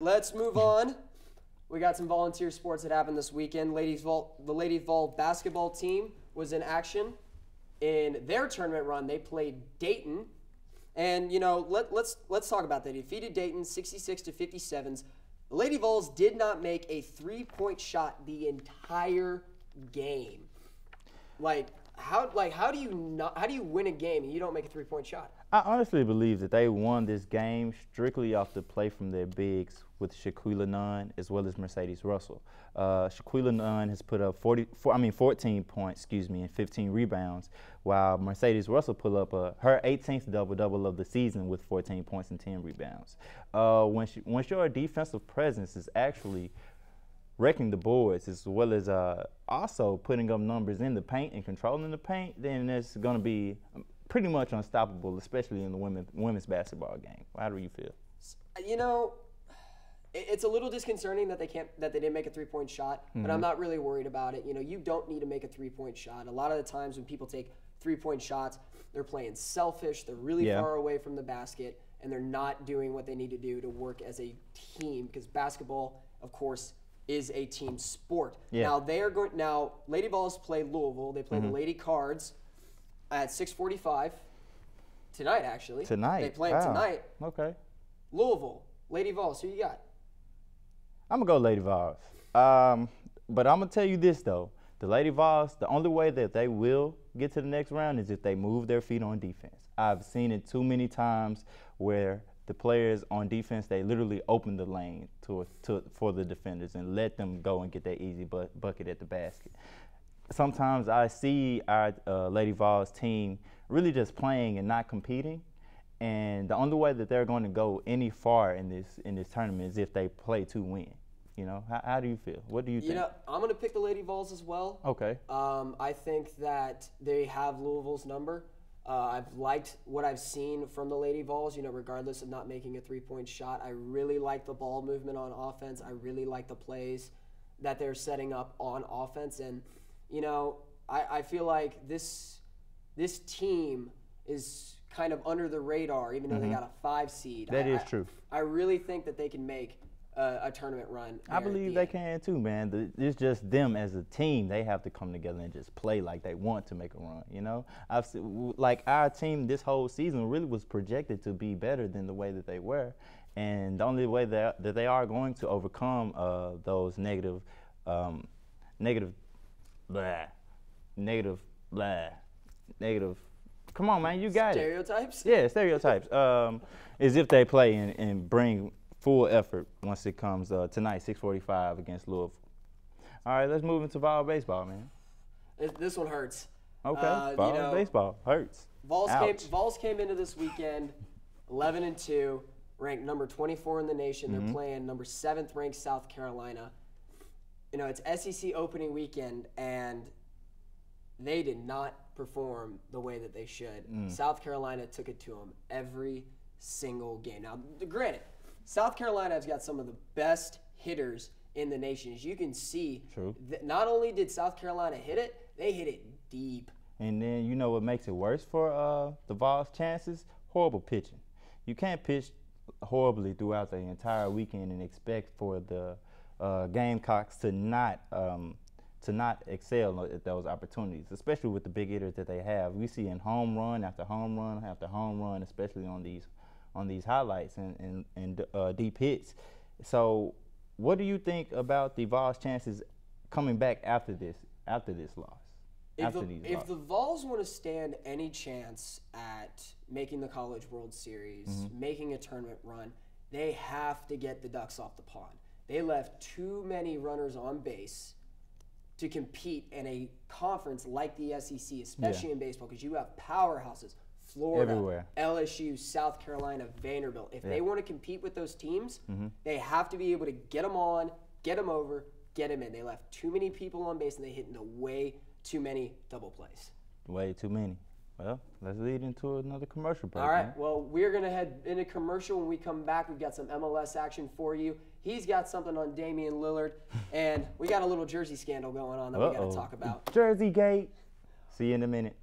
Let's move on. We got some volunteer sports that happened this weekend. The Ladies Vol basketball team was in action in their tournament run. They played Dayton, and let's talk about that. They defeated Dayton 66-57. The Lady Vols did not make a three-point shot the entire game. How do you win a game and you don't make a three-point shot? I honestly believe that they won this game strictly off the play from their bigs with Shaquilla Nunn as well as Mercedes Russell. Shaquilla Nunn has put up 14 points, and 15 rebounds, while Mercedes Russell put up her 18th double-double of the season with 14 points and 10 rebounds. Once your defensive presence is actually wrecking the boards as well as also putting up numbers in the paint and controlling the paint, then it's going to be pretty much unstoppable, especially in the women's basketball game. How do you feel? It's a little disconcerting that they didn't make a three-point shot, but I'm not really worried about it. You don't need to make a three-point shot. A lot of the times when people take three-point shots, they're playing selfish, they're really far away from the basket, and they're not doing what they need to do to work as a team, because basketball, of course, is a team sport. Yeah. Now Lady Vols play Louisville. They play the Lady Cards at 6:45 tonight. Actually, they play them tonight. Okay. Louisville, Lady Vols. Who you got? I'm gonna go Lady Vols. But I'm gonna tell you this though: the Lady Vols, the only way that they will get to the next round is if they move their feet on defense. I've seen it too many times where the players on defense, they literally open the lane for the defenders and let them go and get that easy bucket at the basket. Sometimes I see our Lady Vols team really just playing and not competing, and the only way that they're going to go any far in this tournament is if they play to win. How do you feel? What do you think? I'm going to pick the Lady Vols as well. Okay. I think that they have Louisville's number. I've liked what I've seen from the Lady Vols, regardless of not making a three-point shot. I really like the ball movement on offense. I really like the plays that they're setting up on offense. And, I feel like this team is kind of under the radar, even though they got a 5 seed. That is true. I really think that they can make a tournament run. I believe they can too, man. It's just them as a team. They have to come together and just play like they want to make a run. I've seen, like, our team this whole season really was projected to be better than the way that they were, and the only way that they are going to overcome those negative. Come on, man, you got Stereotypes? it. Yeah, stereotypes. Is if they play and bring full effort once it comes tonight, 6:45 against Louisville. All right, let's move into Vol baseball, man. This one hurts. Okay, Vol baseball hurts. Vols came into this weekend 11-2, ranked number 24 in the nation. They're playing number 7th ranked South Carolina. It's SEC opening weekend, and they did not perform the way that they should. South Carolina took it to them every single game. Now, granted, South Carolina has got some of the best hitters in the nation. As you can see, not only did South Carolina hit it, they hit it deep. And then what makes it worse for the Vols' chances? Horrible pitching. You can't pitch horribly throughout the entire weekend and expect for the Gamecocks to not excel at those opportunities, especially with the big hitters that they have. We see in home run after home run after home run, especially on these highlights and deep hits. So what do you think about the Vols' chances coming back after this loss? If the Vols want to stand any chance at making the College World Series, making a tournament run, they have to get the ducks off the pond. They left too many runners on base to compete in a conference like the SEC, especially in baseball, because you have powerhouses. Florida, everywhere. LSU, South Carolina, Vanderbilt. If they want to compete with those teams, they have to be able to get them on, get them over, get them in. They left too many people on base, and they hit into way too many double plays. Way too many. Well, let's lead into another commercial break. All right, well, we're going to head into commercial. When we come back, we've got some MLS action for you. He's got something on Damian Lillard, and we got a little jersey scandal going on that we got to talk about. Jersey Gate. See you in a minute.